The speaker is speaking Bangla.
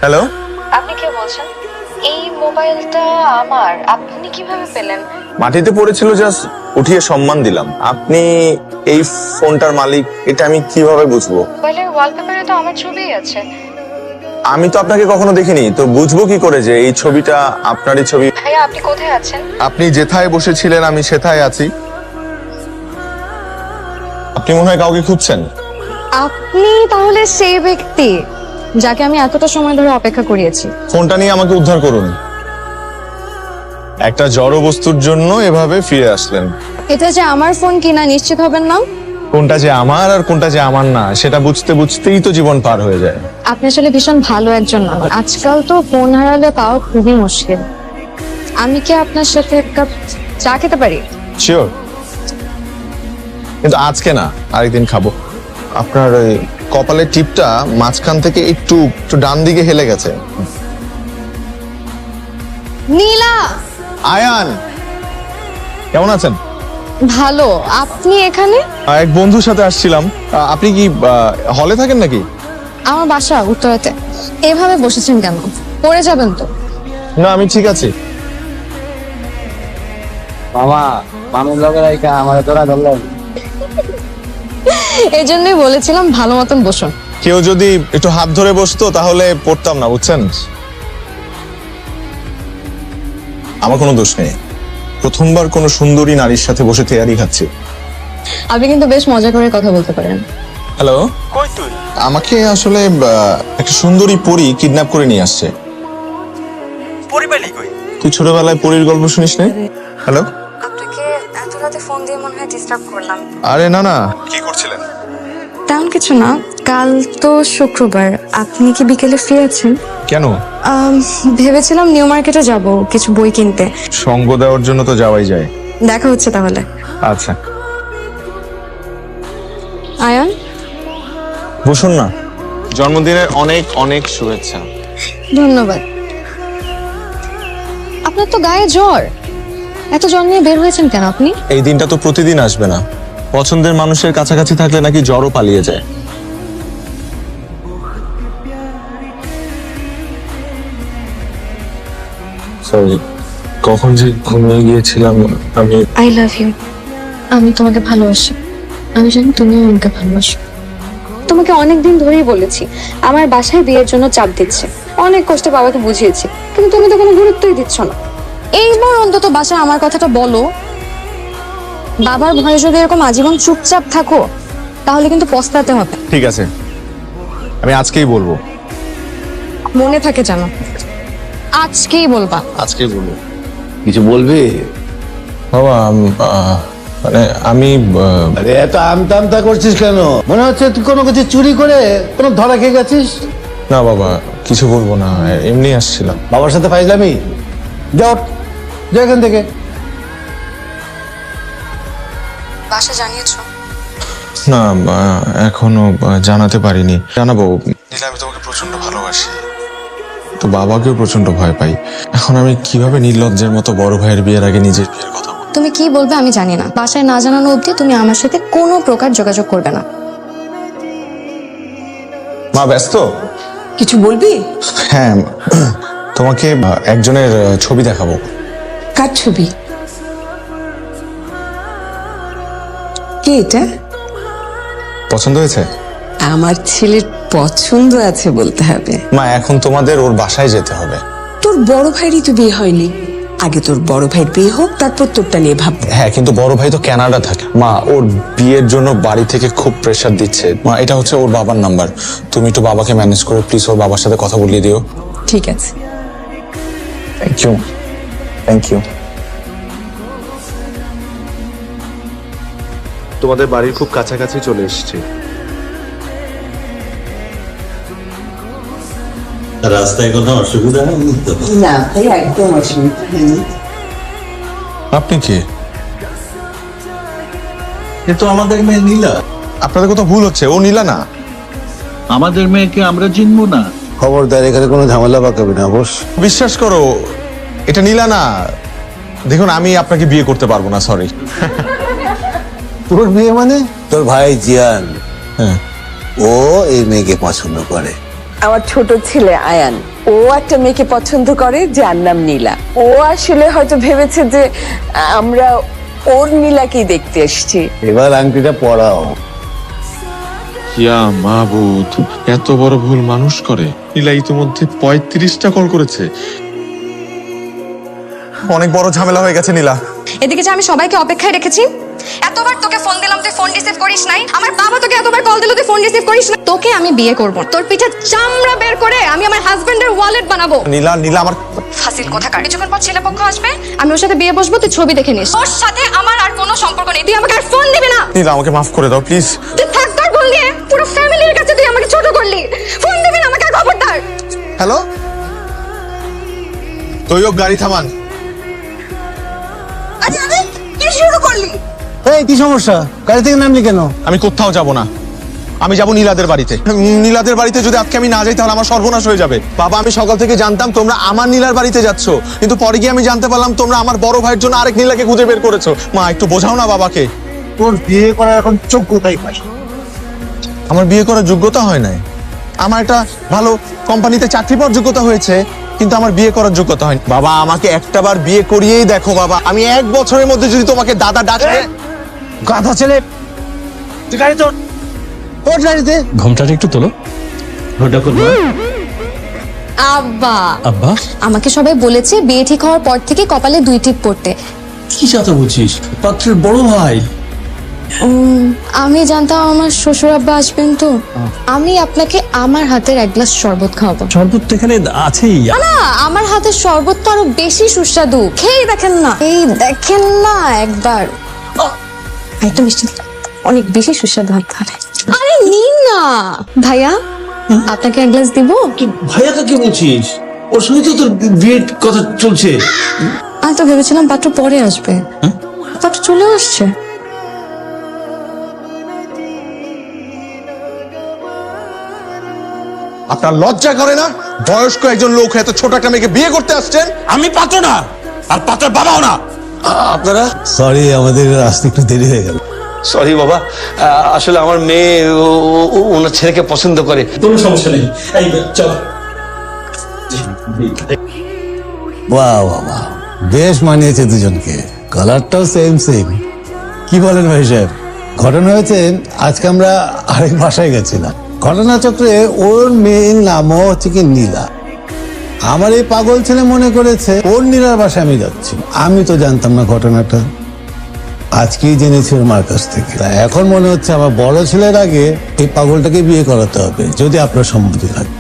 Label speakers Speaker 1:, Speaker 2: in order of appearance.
Speaker 1: হ্যালো,
Speaker 2: আপনি কে বলছেন? এই মোবাইলটা আমার, আপনি কিভাবে পেলেন?
Speaker 1: মাটিতে পড়েছিল, জাস্ট উঠিয়ে সম্মান দিলাম। আপনি এই ফোনটার মালিক এটা আমি কিভাবে বুঝবো?
Speaker 2: মোবাইলের ওয়ালপেপারে তো আমার ছবিই আছে।
Speaker 1: আমি তো আপনাকে কখনো দেখিনি, তো বুঝবো কি করে যে এই ছবিটা আপনারই ছবি?
Speaker 2: ভাইয়া, আপনি কোথায় আছেন?
Speaker 1: আপনি যেথায় বসেছিলেন আমি সেথায় আছি। আপনি মনে হয় কাউকে খুঁজছেন।
Speaker 2: আপনি তাহলে সেই ব্যক্তি যাকে আমি এতটা সময় ধরে অপেক্ষা করিয়েছি।
Speaker 1: ফোনটা নিয়ে আমাকে উদ্ধার করুন। একটা জড় বস্তুর জন্য এভাবে ফিরে আসলেন।
Speaker 2: এটা যে আমার ফোন কিনা নিশ্চিত হবেন না?
Speaker 1: কোনটা যে আমার আর কোনটা যে আমার না সেটা বুঝতে বুঝতেই তো জীবন পার হয়ে যায়।
Speaker 2: আপনি আসলে ভীষণ ভালো একজন মানুষ। আজকাল তো ফোন হারালে পাওয়া খুবই মুশকিল। আমি কি আপনার সাথে এক কাপ চা খেতে পারি?
Speaker 1: শিওর, কিন্তু আজকে না, আরেকদিন খাবো। আপনার ওই কপালের টিপটা মাঝখান থেকে একটু একটু ডান দিকে হেলে গেছে।
Speaker 2: নীলা,
Speaker 1: আয়ান, কেমন আছেন?
Speaker 2: ভালো। আপনি এখানে?
Speaker 1: এক বন্ধুর সাথে আসছিলাম। আপনি কি হলে থাকেন নাকি?
Speaker 2: আমার বাসা উত্তরাতে। এভাবে বসেছেন কেন? পড়ে যাবেন তো।
Speaker 1: না, আমি ঠিক আছি।
Speaker 3: মামা মামির লগে রাইখা আমার তোরা ধরলেন।
Speaker 2: এই জন্যই বলেছিলাম ভালো মতন বসুন।
Speaker 1: কেউ যদি একটু হাত ধরে বসতো তাহলে পড়তাম না, বুঝছেন? আমার কোনো দোষ নেই। প্রথমবার কোনো সুন্দরী নারীর সাথে বসে তেয়ারি খাচ্ছি।
Speaker 2: আপনি কিন্তু বেশ মজা করে কথা বলতে পারেন।
Speaker 1: হ্যালো, কই তুই? আমাকে আসলে একটা সুন্দরী পরী কিডন্যাপ করে নিয়ে আসছে।
Speaker 4: পরিবালি কই?
Speaker 1: তুই ছোটবেলায় পরীর গল্প শুনিস না? হ্যালো,
Speaker 2: আপনাকে এত রাতে ফোন দিয়ে মনে হয় ডিস্টার্ব করলাম।
Speaker 1: আরে না না, কি করছিলেন?
Speaker 2: তেমন কিছু না। কাল তো শুক্রবার, আপনি কি বিকেলে ফ্রি আছেন?
Speaker 1: কেন?
Speaker 2: ভেবেছিলাম নিউ মার্কেটে যাব কিছু বই কিনতে।
Speaker 1: সঙ্গ দেওয়ার জন্য তো যাওয়াই যায়।
Speaker 2: দেখা হচ্ছে তাহলে।
Speaker 1: আচ্ছা,
Speaker 2: আয়ান,
Speaker 1: বসুন না। জন্মদিনের অনেক অনেক শুভেচ্ছা।
Speaker 2: ধন্যবাদ। আপনার তো গায়ে জ্বর, এত জ্বর নিয়ে বের হয়েছেন কেন আপনি?
Speaker 1: এই দিনটা তো প্রতিদিন আসবে না। পছন্দের মানুষের কাছাকাছি থাকলে নাকি জ্বরও পালিয়ে যায়। সরি, কখন যে ঘুমিয়ে গিয়েছিলাম আমি।
Speaker 2: I love you. আমি তোমাকে ভালোবাসি। আমি জানি তুমিও আমাকে ভালোবাসো। তোমাকে অনেকদিন ধরেই বলেছি আমার বাসায় বিয়ের জন্য চাপ দিচ্ছে। অনেক কষ্টে বাবাকে বুঝিয়েছি, কিন্তু তুমি তো কোনো গুরুত্বই দিচ্ছ না। এইবার অন্তত বাসায় আমার কথাটা বলো। বাবার ভয়ে যদি এরকম আজীবন চুপচাপ থাকো তাহলে কিন্তু পস্তাতে হবে।
Speaker 1: ঠিক আছে, আমি আজকেই বলবো।
Speaker 2: মনে থাকে জানো, আজকেই বলবা।
Speaker 1: আজকেই বলবো।
Speaker 3: কিছু বলবি?
Speaker 1: বাবা, মানে আমি
Speaker 3: আরে এত আমতা করছিস কেন? মনে হচ্ছে তুই কোনো কিছু চুরি করে কোনো ধরা খেয়ে গেছিস।
Speaker 1: না বাবা, কিছু বলবো না, এমনি আসছিলাম।
Speaker 3: বাবার সাথে ফাইজলামি? যাও, যা এখান থেকে।
Speaker 2: বাসা জানিয়েছো?
Speaker 1: না, এখনো জানাতে পারিনি। জানাবো। আমি তোমাকে প্রচন্ড ভালোবাসি, তো বাবাকেও প্রচন্ড ভয় পাই। এখন আমি কিভাবে নির্লজ্জের মতো বড় ভাইয়ের বিয়ের আগে নিজের বিয়ের কথা বলবো?
Speaker 2: তুমি কি বলবে আমি জানি না। বাসায় না জানানো অবধি তুমি আমার সাথে কোনো প্রকার যোগাযোগ করবে না।
Speaker 1: মা ব্যস্ত?
Speaker 5: কিছু বলবি?
Speaker 1: হ্যাঁ, তোমাকে একজনের ছবি দেখাবো।
Speaker 5: কার ছবি? কে এটা?
Speaker 1: পছন্দ হয়েছে?
Speaker 5: আমার ছেলের পছন্দ আছে বলতে হবে।
Speaker 1: মা, এখন তোমাদের ওর বাসায় যেতে হবে।
Speaker 5: তোর বড় ভাইয়েরই তো বিয়ে হয়নি। আগে তোর বড় ভাইয়ের বিয়ে হোক, তারপর তোরটা নিয়ে ভাববো।
Speaker 1: হ্যাঁ, কিন্তু বড় ভাই তো কানাডা থাকে। মা, ওর বিয়ের জন্য বাড়ি থেকে খুব প্রেসার দিচ্ছে। মা, এটা হচ্ছে ওর বাবার নাম্বার। তুমি একটু বাবাকে ম্যানেজ করে প্লিজ ওর বাবার সাথে কথা বলিয়ে দিও।
Speaker 5: ঠিক আছে।
Speaker 1: Thank you, thank you.
Speaker 6: তোমাদের বাড়ির খুব কাছাকাছি চলে এসেছি।
Speaker 7: রাস্তায় কোনো অসুবিধা নেই তো?
Speaker 5: না, তাই একদম অসুবিধা নেই।
Speaker 1: আপনি কি?
Speaker 7: এ তো আমাদের মেয়ে নীলা।
Speaker 1: আপনাদের কোথাও ভুল হচ্ছে, ও নীলা না।
Speaker 4: আমাদের মেয়েকে আমরা চিনবো না?
Speaker 3: খবরদার, এখানে কোনো ঝামেলা পাকাবি না বস।
Speaker 1: বিশ্বাস করো, এটা নীলা না। দেখুন, আমি আপনাকে বিয়ে করতে পারবো না, সরি।
Speaker 3: তোর বিয়ে মানে? তোর ভাই জিয়ান,
Speaker 1: হ্যাঁ,
Speaker 3: ও এই মেয়েকে পছন্দ করে।
Speaker 5: আমার ছোট ছেলে আয়ান, ও একটা মেয়েকে পছন্দ করে যার নাম নীলা। ও আসলে হয়তো ভেবেছে যে আমরা ওর নীলাকেই দেখতে এসেছি।
Speaker 3: এবার আংটিটা পরাও।
Speaker 1: ইয়া মাবুদ, এত বড় ভুল মানুষ করে? নীলা ইতিমধ্যে 35টা কল করেছে। অনেক বড় ঝামেলা হয়ে গেছে নীলা।
Speaker 2: এদিকে যে আমি সবাইকে অপেক্ষায় রেখেছি, এতবার তোকে ফোন দিলাম তুই ফোন রিসিভ করিস নাই, আমার বাবা তোকে এতবার কল দিল তুই ফোন রিসিভ করিস না। তোকে আমি বিয়ে করব, তোর পিঠে চামড়া বের করে আমি আমার হাজবেন্ডের ওয়ালেট বানাবো।
Speaker 1: নীলা নীলা আমার
Speaker 2: ফাসিল কোথাকার। কিছুক্ষণ পর ছেলে পক্ষ আসবে, আমি ওর সাথে বিয়ে বসবো, তুই ছবি দেখে নিস। ওর সাথে আমার আর কোনো সম্পর্ক নেই, তুই আমাকে আর ফোন দিবি না।
Speaker 1: নীলা আমাকে মাফ করে দাও প্লিজ।
Speaker 2: তুই থাক তোর ভুল নিয়ে, পুরো ফ্যামিলির কাছে তুই আমাকে ছোট করলি। ফোন দিবি না আমাকে, আর খবরদার।
Speaker 1: হ্যালো, তুইও গাড়ি থামান।
Speaker 2: আরে আরে কি শুরু করলি?
Speaker 3: এই কি সমস্যা, গাড়ি থেকে নামলি কেন?
Speaker 1: আমি কোথাও যাব না, আমি যাব নীলাদের বাড়িতে। নীলাদের বাড়িতে যদি আজকে আমি না যাই তাহলে আমার সর্বনাশ হয়ে যাবে। বাবা, আমি সকাল থেকে জানতাম তোমরা আমার নীলার বাড়িতে যাচ্ছ, কিন্তু পরে গিয়ে আমি জানতে পারলাম তোমরা আমার বড় ভাইয়ের জন্য আরেক নীলাকে খুঁজে বের করেছো। মা, একটু বোঝাও না বাবাকে।
Speaker 3: তোর বিয়ে করার এখন যোগ্যতাই পাই।
Speaker 1: আমার বিয়ে করার যোগ্যতা হয় নাই। আমার একটা ভালো কোম্পানিতে চাকরি পাওয়ার যোগ্যতা হয়েছে, কিন্তু আমার বিয়ে করার যোগ্যতা হয়নি। বাবা, আমাকে একটাবার বিয়ে করিয়েই দেখো বাবা। আমি 1 বছরের মধ্যে যদি তোমাকে দাদা ডাকে।
Speaker 3: গাধা ছেলে, তুই গাড়ি তোর, ওর গাড়িতে।
Speaker 7: ঘোমটাটা একটু তোলো। ঘোমটা করবো।
Speaker 2: আব্বা,
Speaker 7: আব্বা,
Speaker 2: আমাকে সবাই বলেছে বিয়ে ঠিক হওয়ার পর থেকে কপালে 2 টিপ পড়তে।
Speaker 7: কি চাতা বলছিস? পাত্রের বড় ভাই।
Speaker 2: আমি জানতাম আমার শ্বশুর আব্বা আসবেন, তো আমি আপনাকে আমার হাতের 1 গ্লাস শরবত খাওয়াবো।
Speaker 7: শরবত তো এখানে আছেই।
Speaker 2: না, আমার হাতের শরবত তো আরো বেশি সুস্বাদু, খেয়েই দেখেন না। এই দেখেন না একবার, একটু মিষ্টি, অনেক বেশি সুস্বাদু হাত ধরে। আরে নিন না ভাইয়া, আপনাকে 1 গ্লাস দিব।
Speaker 7: ভাইয়াকে কি বলছিস? ওর সঙ্গে তো তোর বিয়ের কথা চলছে।
Speaker 2: আমি তো ভেবেছিলাম পাত্র পরে আসবে, পাত্র চলে আসছে।
Speaker 1: আপনার লজ্জা করে না? বয়স্ক একজন লোক এত ছোট একটা মেয়েকে বিয়ে করতে আসছেন।
Speaker 7: আমি পাত্র না, আর পাত্রের বাবাও না।
Speaker 6: আপনারা?
Speaker 3: সরি, আমাদের আসতে একটু দেরি হয়ে গেল।
Speaker 8: সরি বাবা, আসলে আমার মেয়ে ওনার ছেলেকে পছন্দ করে।
Speaker 7: কোনো সমস্যা নেই, এই চল।
Speaker 3: বাহ বাহ বাহ, বেশ মানিয়েছে দুজনকে, কালারটাও সেম সেম। কি বলেন ভাই সাহেব? ঘটনা হয়েছে আজকে আমরা আরেক বাসায় গেছিলাম। ঘটনাচক্রে ওর মেয়ের নামও হচ্ছে কি নীলা। আমার এই পাগল ছেলে মনে করেছে ওর নীলার বাসায় আমি যাচ্ছি। আমি তো জানতাম না ঘটনাটা, আজকেই জেনেছি ওর মার কাছ থেকে। তা এখন মনে হচ্ছে আমার বড় ছেলের আগে এই পাগলটাকে বিয়ে করাতে হবে, যদি আপনার সম্মতি থাকে।